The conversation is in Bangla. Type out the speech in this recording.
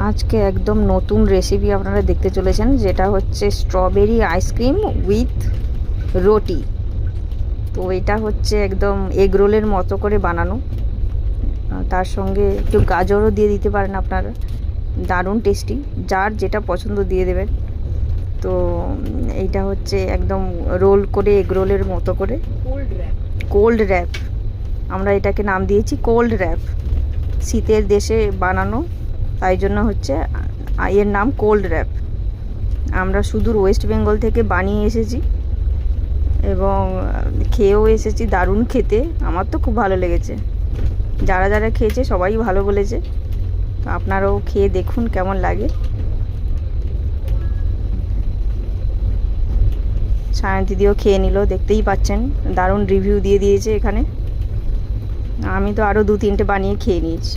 আজকে একদম নতুন রেসিপি আপনারা দেখতে চলেছেন, যেটা হচ্ছে স্ট্রবেরি আইসক্রিম উইথ রুটি। তো এটা হচ্ছে একদম এগ রোলের মতো করে বানানো, তার সঙ্গে একটু গাজরও দিয়ে দিতে পারেন আপনারা। দারুণ টেস্টি, যার যেটা পছন্দ দিয়ে দেবেন। তো এইটা হচ্ছে একদম রোল করে এগ রোলের মতো করে কোল্ড র্যাপ, আমরা এটাকে নাম দিয়েছি কোল্ড র্যাপ। শীতের দেশে বানানো, তাই জন্য হচ্ছে এর নাম কোল্ড র্যাপ। আমরা সুদূর ওয়েস্ট বেঙ্গল থেকে বানিয়ে এসেছি এবং খেয়েও এসেছি। দারুণ খেতে, আমার তো খুব ভালো লেগেছে। যারা যারা খেয়েছে সবাই ভালো বলেছে। তো আপনারাও খেয়ে দেখুন কেমন লাগে। সায়ন্তী দিয়েও খেয়ে নিল, দেখতেই পাচ্ছেন দারুণ রিভিউ দিয়ে দিয়েছে এখানে। আমি তো আরও 2-3টে বানিয়ে খেয়ে নিয়েছি।